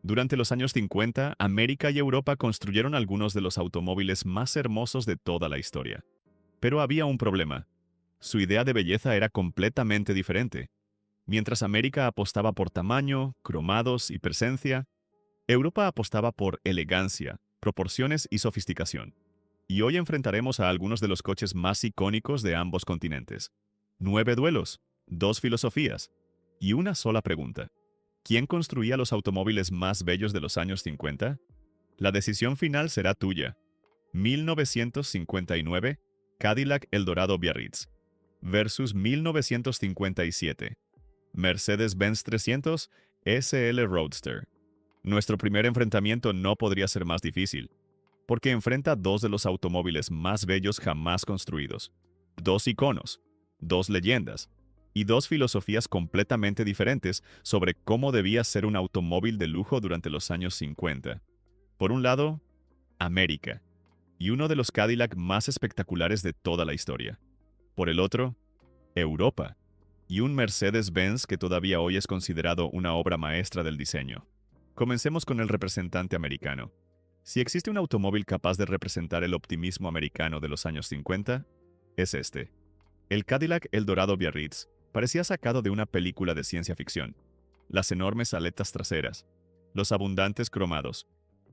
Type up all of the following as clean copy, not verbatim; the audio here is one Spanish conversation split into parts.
Durante los años 50, América y Europa construyeron algunos de los automóviles más hermosos de toda la historia. Pero había un problema. Su idea de belleza era completamente diferente. Mientras América apostaba por tamaño, cromados y presencia, Europa apostaba por elegancia, proporciones y sofisticación. Y hoy enfrentaremos a algunos de los coches más icónicos de ambos continentes. 9 duelos, 2 filosofías y una sola pregunta. ¿Quién construía los automóviles más bellos de los años 50? La decisión final será tuya. 1959, Cadillac Eldorado Biarritz versus 1957, Mercedes-Benz 300 SL Roadster. Nuestro primer enfrentamiento no podría ser más difícil, porque enfrenta dos de los automóviles más bellos jamás construidos, dos iconos, dos leyendas y dos filosofías completamente diferentes sobre cómo debía ser un automóvil de lujo durante los años 50. Por un lado, América, y uno de los Cadillac más espectaculares de toda la historia. Por el otro, Europa, y un Mercedes-Benz que todavía hoy es considerado una obra maestra del diseño. Comencemos con el representante americano. Si existe un automóvil capaz de representar el optimismo americano de los años 50, es este. El Cadillac Eldorado Biarritz parecía sacado de una película de ciencia ficción. Las enormes aletas traseras, los abundantes cromados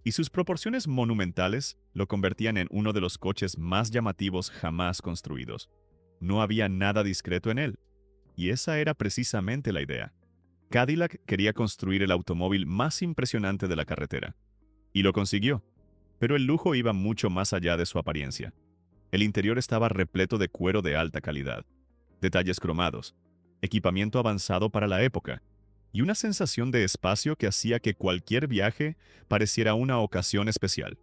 y sus proporciones monumentales lo convertían en uno de los coches más llamativos jamás construidos. No había nada discreto en él, y esa era precisamente la idea. Cadillac quería construir el automóvil más impresionante de la carretera, y lo consiguió, pero el lujo iba mucho más allá de su apariencia. El interior estaba repleto de cuero de alta calidad, detalles cromados, equipamiento avanzado para la época, y una sensación de espacio que hacía que cualquier viaje pareciera una ocasión especial.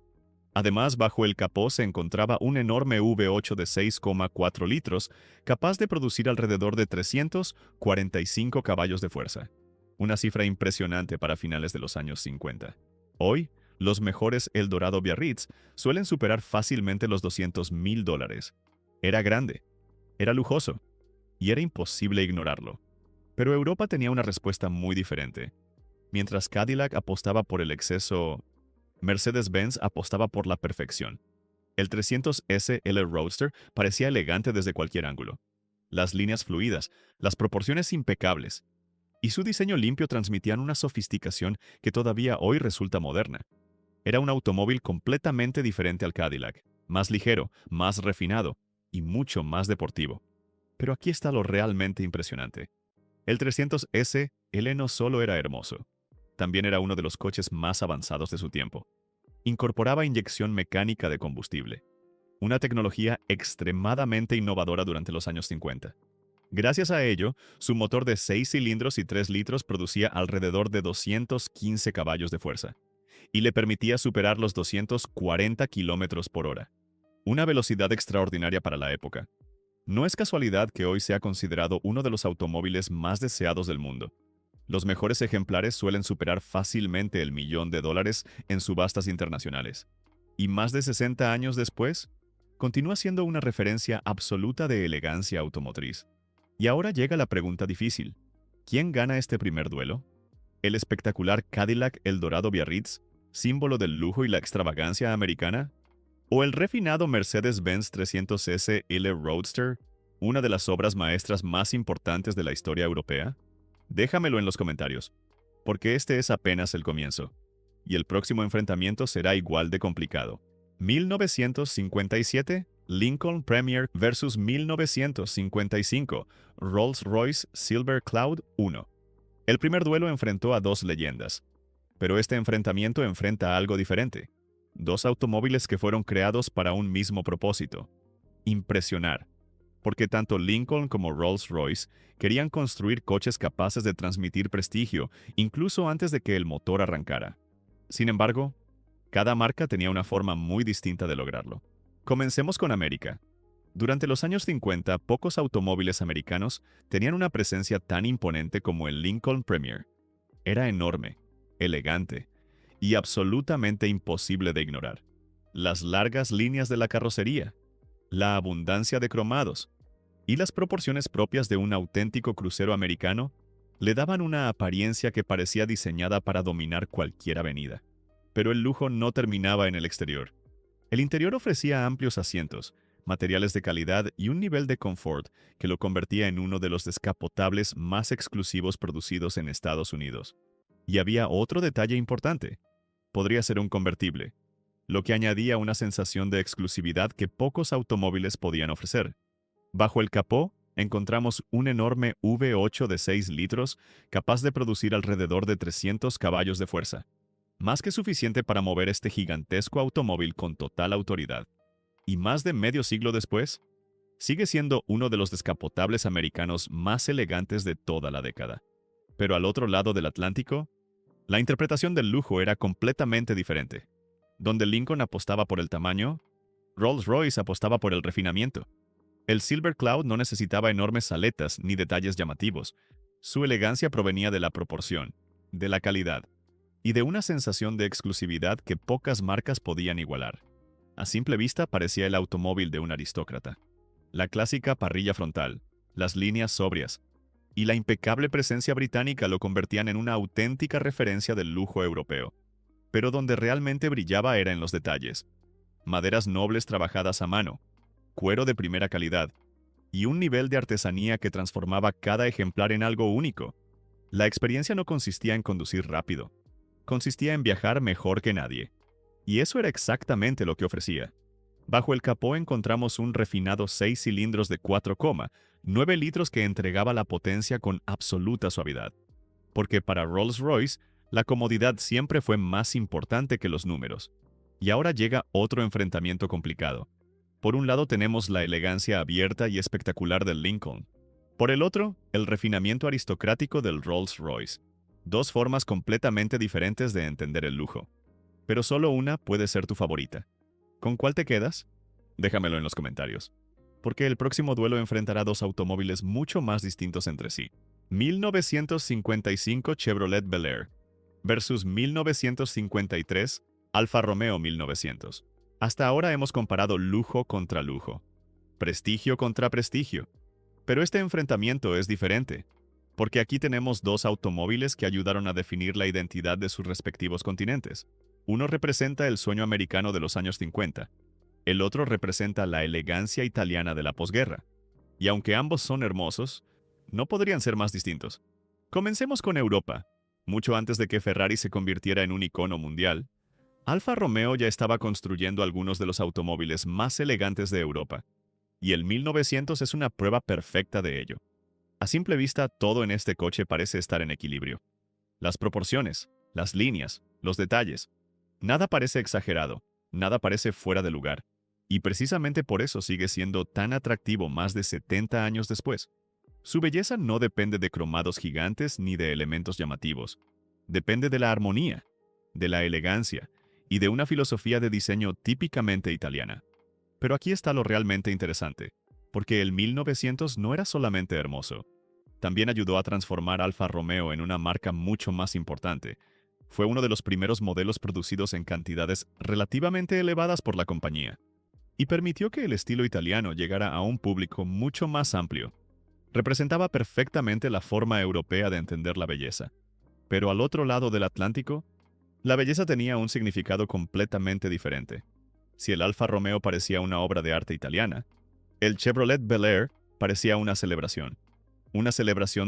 Además, bajo el capó se encontraba un enorme V8 de 6,4 litros, capaz de producir alrededor de 345 caballos de fuerza. Una cifra impresionante para finales de los años 50. Hoy, los mejores Eldorado Biarritz suelen superar fácilmente los $200,000. Era grande, era lujoso, y era imposible ignorarlo. Pero Europa tenía una respuesta muy diferente. Mientras Cadillac apostaba por el exceso, Mercedes-Benz apostaba por la perfección. El 300 SL Roadster parecía elegante desde cualquier ángulo. Las líneas fluidas, las proporciones impecables, y su diseño limpio transmitían una sofisticación que todavía hoy resulta moderna. Era un automóvil completamente diferente al Cadillac, más ligero, más refinado y mucho más deportivo. Pero aquí está lo realmente impresionante. El 300 SL no solo era hermoso, también era uno de los coches más avanzados de su tiempo. Incorporaba inyección mecánica de combustible, una tecnología extremadamente innovadora durante los años 50. Gracias a ello, su motor de 6 cilindros y 3 litros producía alrededor de 215 caballos de fuerza, y le permitía superar los 240 kilómetros por hora, una velocidad extraordinaria para la época. No es casualidad que hoy sea considerado uno de los automóviles más deseados del mundo. Los mejores ejemplares suelen superar fácilmente el $1.000.000 en subastas internacionales. Y más de 60 años después, continúa siendo una referencia absoluta de elegancia automotriz. Y ahora llega la pregunta difícil. ¿Quién gana este primer duelo? ¿El espectacular Cadillac Eldorado Biarritz, símbolo del lujo y la extravagancia americana? ¿O el refinado Mercedes-Benz 300 SL Roadster, una de las obras maestras más importantes de la historia europea? Déjamelo en los comentarios, porque este es apenas el comienzo, y el próximo enfrentamiento será igual de complicado. 1957, Lincoln Premier versus 1955, Rolls-Royce Silver Cloud 1. El primer duelo enfrentó a dos leyendas, pero este enfrentamiento enfrenta algo diferente. Dos automóviles que fueron creados para un mismo propósito: impresionar. Porque tanto Lincoln como Rolls-Royce querían construir coches capaces de transmitir prestigio, incluso antes de que el motor arrancara. Sin embargo, cada marca tenía una forma muy distinta de lograrlo. Comencemos con América. Durante los años 50, pocos automóviles americanos tenían una presencia tan imponente como el Lincoln Premier. Era enorme, elegante y absolutamente imposible de ignorar. Las largas líneas de la carrocería, la abundancia de cromados y las proporciones propias de un auténtico crucero americano Le daban una apariencia que parecía diseñada para dominar cualquier avenida. Pero el lujo no terminaba en el exterior. El interior ofrecía amplios asientos, materiales de calidad y un nivel de confort que lo convertía en uno de los descapotables más exclusivos producidos en Estados Unidos. Y había otro detalle importante. Podría ser un convertible, lo que añadía una sensación de exclusividad que pocos automóviles podían ofrecer. Bajo el capó, encontramos un enorme V8 de 6 litros capaz de producir alrededor de 300 caballos de fuerza, más que suficiente para mover este gigantesco automóvil con total autoridad. Y más de medio siglo después, sigue siendo uno de los descapotables americanos más elegantes de toda la década. Pero al otro lado del Atlántico, la interpretación del lujo era completamente diferente. Donde Lincoln apostaba por el tamaño, Rolls-Royce apostaba por el refinamiento. El Silver Cloud no necesitaba enormes aletas ni detalles llamativos. Su elegancia provenía de la proporción, de la calidad y de una sensación de exclusividad que pocas marcas podían igualar. A simple vista parecía el automóvil de un aristócrata. La clásica parrilla frontal, las líneas sobrias y la impecable presencia británica lo convertían en una auténtica referencia del lujo europeo. Pero donde realmente brillaba era en los detalles. Maderas nobles trabajadas a mano, cuero de primera calidad y un nivel de artesanía que transformaba cada ejemplar en algo único. La experiencia no consistía en conducir rápido, consistía en viajar mejor que nadie. Y eso era exactamente lo que ofrecía. Bajo el capó encontramos un refinado 6 cilindros de 4,9 litros que entregaba la potencia con absoluta suavidad. Porque para Rolls-Royce, la comodidad siempre fue más importante que los números. Y ahora llega otro enfrentamiento complicado. Por un lado tenemos la elegancia abierta y espectacular del Lincoln. Por el otro, el refinamiento aristocrático del Rolls-Royce. Dos formas completamente diferentes de entender el lujo. Pero solo una puede ser tu favorita. ¿Con cuál te quedas? Déjamelo en los comentarios. Porque el próximo duelo enfrentará dos automóviles mucho más distintos entre sí. 1955 Chevrolet Bel Air versus 1953 Alfa Romeo 1900. Hasta ahora hemos comparado lujo contra lujo, prestigio contra prestigio. Pero este enfrentamiento es diferente, porque aquí tenemos dos automóviles que ayudaron a definir la identidad de sus respectivos continentes. Uno representa el sueño americano de los años 50, el otro representa la elegancia italiana de la posguerra. Y aunque ambos son hermosos, no podrían ser más distintos. Comencemos con Europa. Mucho antes de que Ferrari se convirtiera en un icono mundial, Alfa Romeo ya estaba construyendo algunos de los automóviles más elegantes de Europa, y el 1900 es una prueba perfecta de ello. A simple vista, todo en este coche parece estar en equilibrio. Las proporciones, las líneas, los detalles. Nada parece exagerado, nada parece fuera de lugar, y precisamente por eso sigue siendo tan atractivo más de 70 años después. Su belleza no depende de cromados gigantes ni de elementos llamativos. Depende de la armonía, de la elegancia, y de una filosofía de diseño típicamente italiana. Pero aquí está lo realmente interesante, porque el 1900 no era solamente hermoso. También ayudó a transformar Alfa Romeo en una marca mucho más importante. Fue uno de los primeros modelos producidos en cantidades relativamente elevadas por la compañía, y permitió que el estilo italiano llegara a un público mucho más amplio. Representaba perfectamente la forma europea de entender la belleza. Pero al otro lado del Atlántico, la belleza tenía un significado completamente diferente. Si el Alfa Romeo parecía una obra de arte italiana, el Chevrolet Bel Air parecía una celebración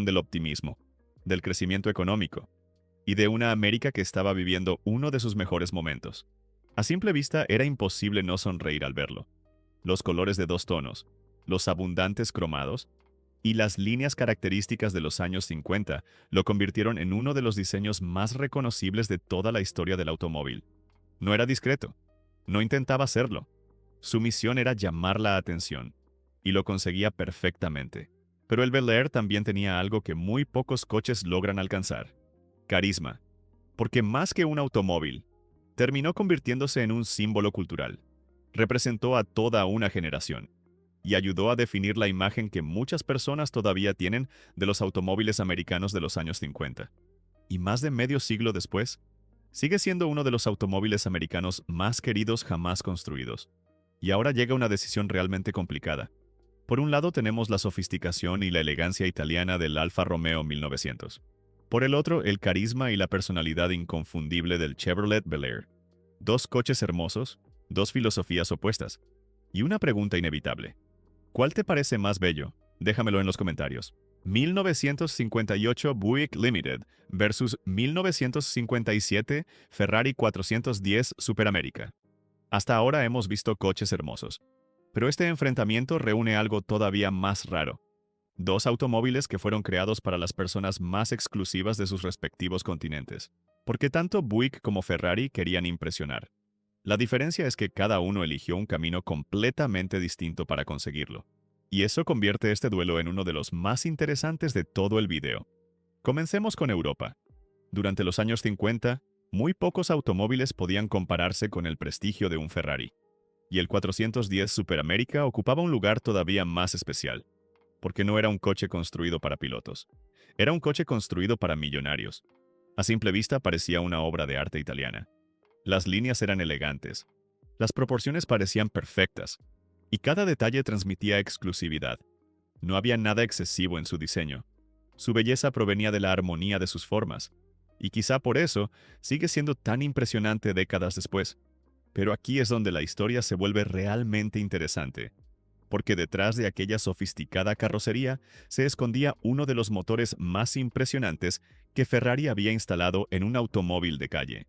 del optimismo, del crecimiento económico y de una América que estaba viviendo uno de sus mejores momentos. A simple vista era imposible no sonreír al verlo. Los colores de dos tonos, los abundantes cromados y las líneas características de los años 50 lo convirtieron en uno de los diseños más reconocibles de toda la historia del automóvil. No era discreto, no intentaba serlo. Su misión era llamar la atención, y lo conseguía perfectamente. Pero el Bel Air también tenía algo que muy pocos coches logran alcanzar: carisma. Porque más que un automóvil, terminó convirtiéndose en un símbolo cultural. Representó a toda una generación y ayudó a definir la imagen que muchas personas todavía tienen de los automóviles americanos de los años 50. Y más de medio siglo después, sigue siendo uno de los automóviles americanos más queridos jamás construidos. Y ahora llega una decisión realmente complicada. Por un lado tenemos la sofisticación y la elegancia italiana del Alfa Romeo 1900. Por el otro, el carisma y la personalidad inconfundible del Chevrolet Bel Air. Dos coches hermosos, dos filosofías opuestas. Y una pregunta inevitable. ¿Cuál te parece más bello? Déjamelo en los comentarios. 1958 Buick Limited versus 1957 Ferrari 410 Superamerica. Hasta ahora hemos visto coches hermosos. Pero este enfrentamiento reúne algo todavía más raro. Dos automóviles que fueron creados para las personas más exclusivas de sus respectivos continentes. Porque tanto Buick como Ferrari querían impresionar. La diferencia es que cada uno eligió un camino completamente distinto para conseguirlo. Y eso convierte este duelo en uno de los más interesantes de todo el video. Comencemos con Europa. Durante los años 50, muy pocos automóviles podían compararse con el prestigio de un Ferrari. Y el 410 Superamerica ocupaba un lugar todavía más especial. Porque no era un coche construido para pilotos. Era un coche construido para millonarios. A simple vista parecía una obra de arte italiana. Las líneas eran elegantes. Las proporciones parecían perfectas. Y cada detalle transmitía exclusividad. No había nada excesivo en su diseño. Su belleza provenía de la armonía de sus formas. Y quizá por eso sigue siendo tan impresionante décadas después. Pero aquí es donde la historia se vuelve realmente interesante. Porque detrás de aquella sofisticada carrocería se escondía uno de los motores más impresionantes que Ferrari había instalado en un automóvil de calle.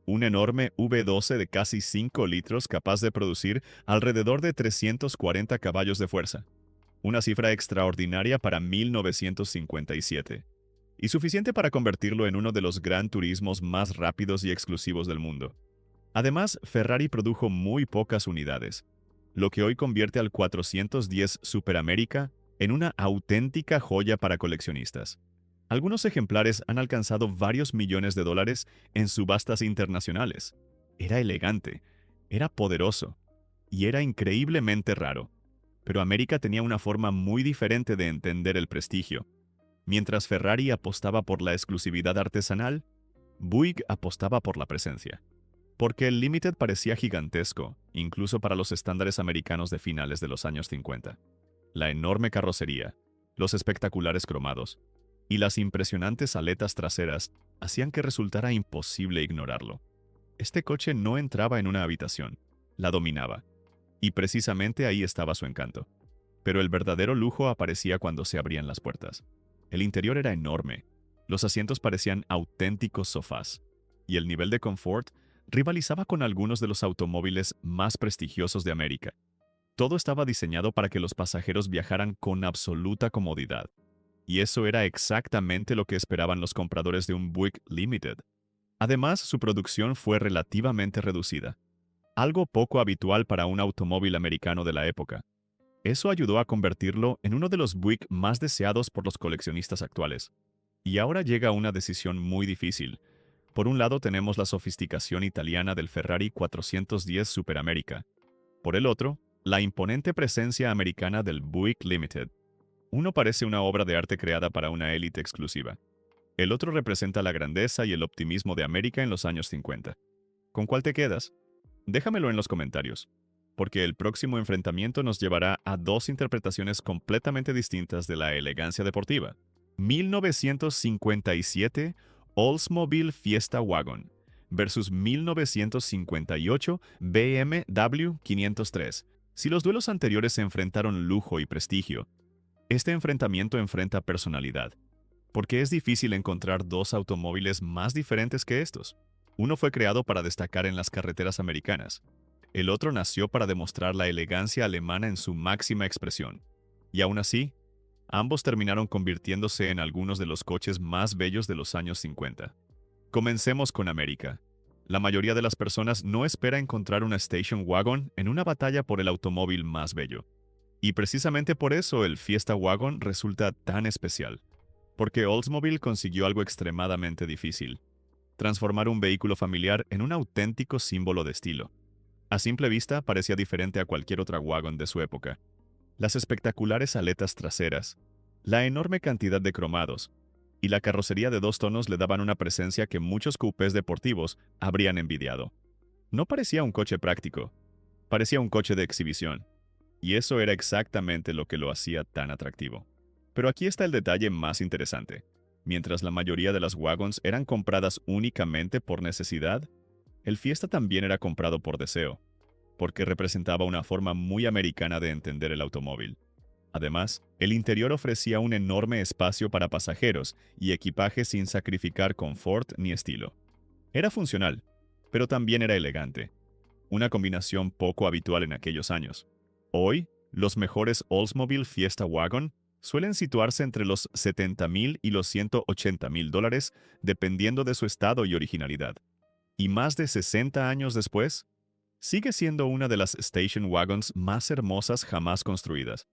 Un enorme V12 de casi 5 litros capaz de producir alrededor de 340 caballos de fuerza. Una cifra extraordinaria para 1957. Y suficiente para convertirlo en uno de los gran turismos más rápidos y exclusivos del mundo. Además, Ferrari produjo muy pocas unidades, lo que hoy convierte al 410 Superamerica en una auténtica joya para coleccionistas. Algunos ejemplares han alcanzado varios millones de dólares en subastas internacionales. Era elegante, era poderoso y era increíblemente raro. Pero América tenía una forma muy diferente de entender el prestigio. Mientras Ferrari apostaba por la exclusividad artesanal, Buick apostaba por la presencia. Porque el Limited parecía gigantesco, incluso para los estándares americanos de finales de los años 50. La enorme carrocería, los espectaculares cromados y las impresionantes aletas traseras hacían que resultara imposible ignorarlo. Este coche no entraba en una habitación, la dominaba. Y precisamente ahí estaba su encanto. Pero el verdadero lujo aparecía cuando se abrían las puertas. El interior era enorme, los asientos parecían auténticos sofás, y el nivel de confort rivalizaba con algunos de los automóviles más prestigiosos de América. Todo estaba diseñado para que los pasajeros viajaran con absoluta comodidad. Y eso era exactamente lo que esperaban los compradores de un Buick Limited. Además, su producción fue relativamente reducida, algo poco habitual para un automóvil americano de la época. Eso ayudó a convertirlo en uno de los Buick más deseados por los coleccionistas actuales. Y ahora llega una decisión muy difícil. Por un lado tenemos la sofisticación italiana del Ferrari 410 Superamerica. Por el otro, la imponente presencia americana del Buick Limited. Uno parece una obra de arte creada para una élite exclusiva. El otro representa la grandeza y el optimismo de América en los años 50. ¿Con cuál te quedas? Déjamelo en los comentarios, porque el próximo enfrentamiento nos llevará a dos interpretaciones completamente distintas de la elegancia deportiva. 1957 Oldsmobile Fiesta Wagon versus 1958 BMW 503. Si los duelos anteriores se enfrentaron lujo y prestigio, este enfrentamiento enfrenta personalidad, porque es difícil encontrar dos automóviles más diferentes que estos. Uno fue creado para destacar en las carreteras americanas. El otro nació para demostrar la elegancia alemana en su máxima expresión. Y aún así, ambos terminaron convirtiéndose en algunos de los coches más bellos de los años 50. Comencemos con América. La mayoría de las personas no espera encontrar una station wagon en una batalla por el automóvil más bello. Y precisamente por eso el Fiesta Wagon resulta tan especial. Porque Oldsmobile consiguió algo extremadamente difícil: transformar un vehículo familiar en un auténtico símbolo de estilo. A simple vista parecía diferente a cualquier otra wagon de su época. Las espectaculares aletas traseras, la enorme cantidad de cromados y la carrocería de dos tonos le daban una presencia que muchos coupés deportivos habrían envidiado. No parecía un coche práctico, parecía un coche de exhibición. Y eso era exactamente lo que lo hacía tan atractivo. Pero aquí está el detalle más interesante. Mientras la mayoría de las wagons eran compradas únicamente por necesidad, el Fiesta también era comprado por deseo, porque representaba una forma muy americana de entender el automóvil. Además, el interior ofrecía un enorme espacio para pasajeros y equipaje sin sacrificar confort ni estilo. Era funcional, pero también era elegante, una combinación poco habitual en aquellos años. Hoy, los mejores Oldsmobile Fiesta Wagon suelen situarse entre los $70,000 y los $180,000, dependiendo de su estado y originalidad. Y más de 60 años después, sigue siendo una de las station wagons más hermosas jamás construidas.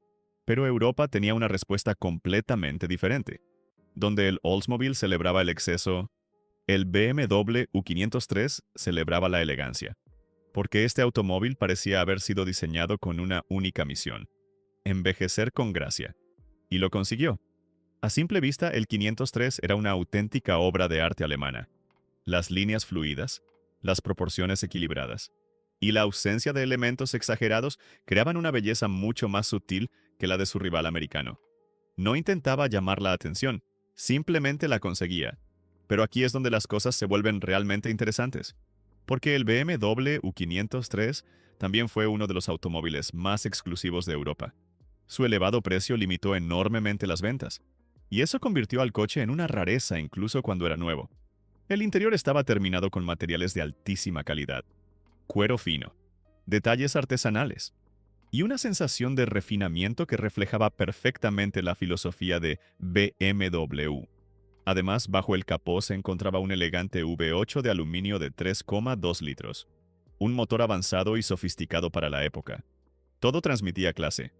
Pero Europa tenía una respuesta completamente diferente. Donde el Oldsmobile celebraba el exceso, el BMW U503 celebraba la elegancia, porque este automóvil parecía haber sido diseñado con una única misión: envejecer con gracia. Y lo consiguió. A simple vista, el 503 era una auténtica obra de arte alemana. Las líneas fluidas, las proporciones equilibradas y la ausencia de elementos exagerados creaban una belleza mucho más sutil que la de su rival americano. No intentaba llamar la atención, simplemente la conseguía. Pero aquí es donde las cosas se vuelven realmente interesantes, porque el BMW U503 también fue uno de los automóviles más exclusivos de Europa. Su elevado precio limitó enormemente las ventas, y eso convirtió al coche en una rareza incluso cuando era nuevo. El interior estaba terminado con materiales de altísima calidad, cuero fino, detalles artesanales y una sensación de refinamiento que reflejaba perfectamente la filosofía de BMW. Además, bajo el capó se encontraba un elegante V8 de aluminio de 3,2 litros, un motor avanzado y sofisticado para la época. Todo transmitía clase.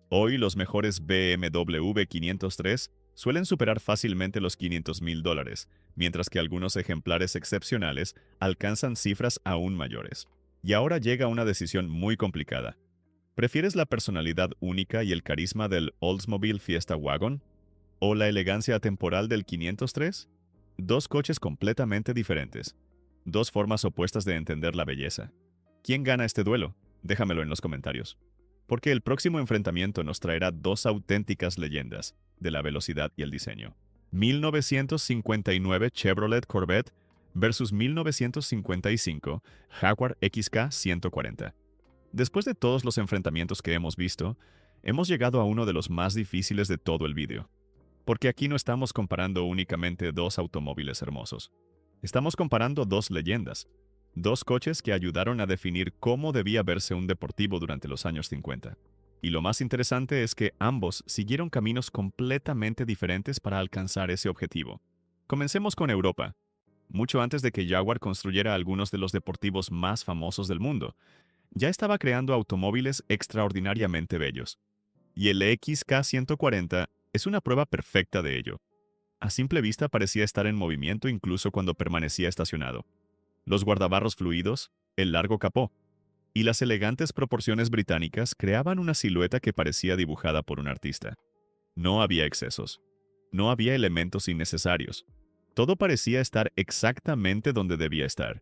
Hoy los mejores BMW 503 suelen superar fácilmente los $500,000, mientras que algunos ejemplares excepcionales alcanzan cifras aún mayores. Y ahora llega una decisión muy complicada. ¿Prefieres la personalidad única y el carisma del Oldsmobile Fiesta Wagon o la elegancia atemporal del 503? Dos coches completamente diferentes. Dos formas opuestas de entender la belleza. ¿Quién gana este duelo? Déjamelo en los comentarios. Porque el próximo enfrentamiento nos traerá dos auténticas leyendas de la velocidad y el diseño. 1959 Chevrolet Corvette versus 1955 Jaguar XK 140. Después de todos los enfrentamientos que hemos visto, hemos llegado a uno de los más difíciles de todo el vídeo. Porque aquí no estamos comparando únicamente dos automóviles hermosos. Estamos comparando dos leyendas, dos coches que ayudaron a definir cómo debía verse un deportivo durante los años 50. Y lo más interesante es que ambos siguieron caminos completamente diferentes para alcanzar ese objetivo. Comencemos con Europa. Mucho antes de que Jaguar construyera algunos de los deportivos más famosos del mundo, ya estaba creando automóviles extraordinariamente bellos. Y el XK140 es una prueba perfecta de ello. A simple vista parecía estar en movimiento incluso cuando permanecía estacionado. Los guardabarros fluidos, el largo capó y las elegantes proporciones británicas creaban una silueta que parecía dibujada por un artista. No había excesos. No había elementos innecesarios. Todo parecía estar exactamente donde debía estar.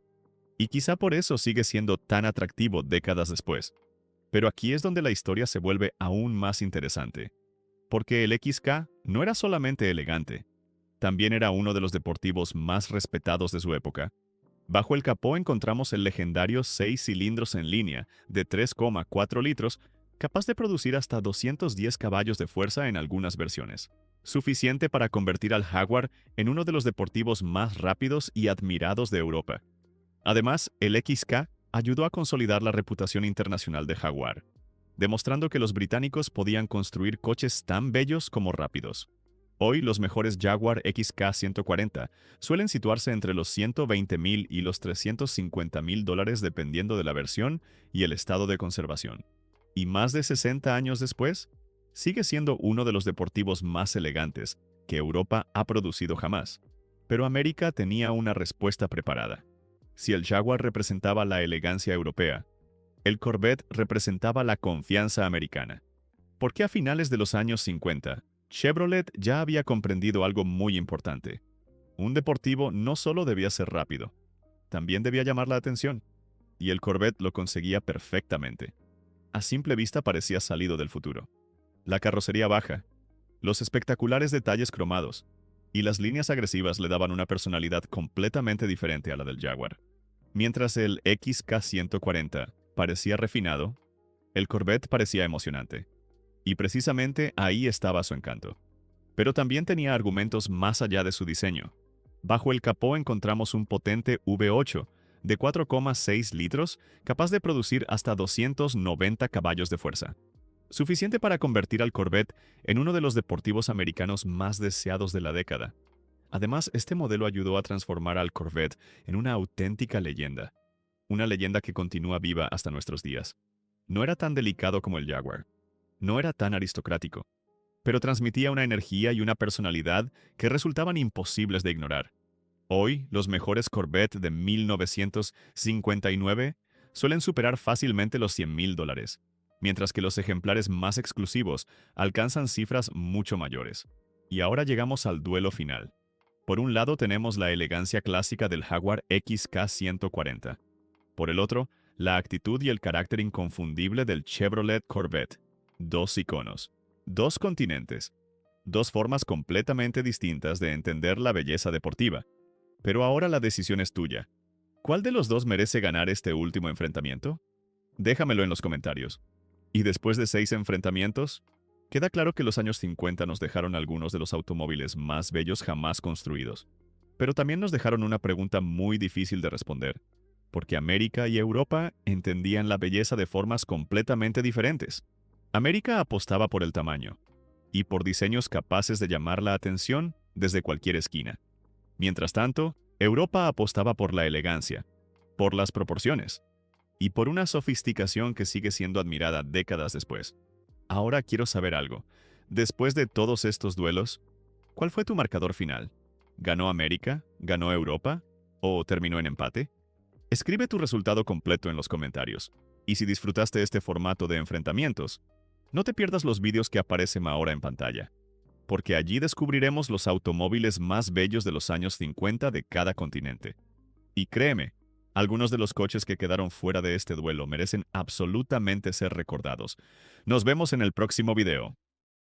Y quizá por eso sigue siendo tan atractivo décadas después. Pero aquí es donde la historia se vuelve aún más interesante. Porque el XK no era solamente elegante, también era uno de los deportivos más respetados de su época. Bajo el capó encontramos el legendario 6 cilindros en línea de 3,4 litros, capaz de producir hasta 210 caballos de fuerza en algunas versiones, suficiente para convertir al Jaguar en uno de los deportivos más rápidos y admirados de Europa. Además, el XK ayudó a consolidar la reputación internacional de Jaguar, demostrando que los británicos podían construir coches tan bellos como rápidos. Hoy, los mejores Jaguar XK 140 suelen situarse entre los $120,000 y los $350,000 dependiendo de la versión y el estado de conservación. Y más de 60 años después, sigue siendo uno de los deportivos más elegantes que Europa ha producido jamás. Pero América tenía una respuesta preparada. Si el Jaguar representaba la elegancia europea, el Corvette representaba la confianza americana. Porque a finales de los años 50, Chevrolet ya había comprendido algo muy importante. Un deportivo no solo debía ser rápido, también debía llamar la atención. Y el Corvette lo conseguía perfectamente. a simple vista parecía salido del futuro. La carrocería baja, los espectaculares detalles cromados y las líneas agresivas le daban una personalidad completamente diferente a la del Jaguar. Mientras el XK140 parecía refinado, el Corvette parecía emocionante. Y precisamente ahí estaba su encanto. Pero también tenía argumentos más allá de su diseño. Bajo el capó encontramos un potente V8 de 4,6 litros capaz de producir hasta 290 caballos de fuerza, suficiente para convertir al Corvette en uno de los deportivos americanos más deseados de la década. Además, este modelo ayudó a transformar al Corvette en una auténtica leyenda, una leyenda que continúa viva hasta nuestros días. No era tan delicado como el Jaguar, no era tan aristocrático, pero transmitía una energía y una personalidad que resultaban imposibles de ignorar. Hoy, los mejores Corvette de 1959 suelen superar fácilmente los $100,000, mientras que los ejemplares más exclusivos alcanzan cifras mucho mayores. Y ahora llegamos al duelo final. Por un lado tenemos la elegancia clásica del Jaguar XK140. Por el otro, la actitud y el carácter inconfundible del Chevrolet Corvette. Dos iconos, dos continentes, dos formas completamente distintas de entender la belleza deportiva. Pero ahora la decisión es tuya. ¿Cuál de los dos merece ganar este último enfrentamiento? Déjamelo en los comentarios. Y después de 6 enfrentamientos, queda claro que los años 50 nos dejaron algunos de los automóviles más bellos jamás construidos. Pero también nos dejaron una pregunta muy difícil de responder, porque América y Europa entendían la belleza de formas completamente diferentes. América apostaba por el tamaño, y por diseños capaces de llamar la atención desde cualquier esquina. Mientras tanto, Europa apostaba por la elegancia, por las proporciones, y por una sofisticación que sigue siendo admirada décadas después. Ahora quiero saber algo. Después de todos estos duelos, ¿cuál fue tu marcador final? ¿Ganó América? ¿Ganó Europa? ¿O terminó en empate? Escribe tu resultado completo en los comentarios. Y si disfrutaste este formato de enfrentamientos, no te pierdas los vídeos que aparecen ahora en pantalla, porque allí descubriremos los automóviles más bellos de los años 50 de cada continente. Y créeme, algunos de los coches que quedaron fuera de este duelo merecen absolutamente ser recordados. Nos vemos en el próximo video.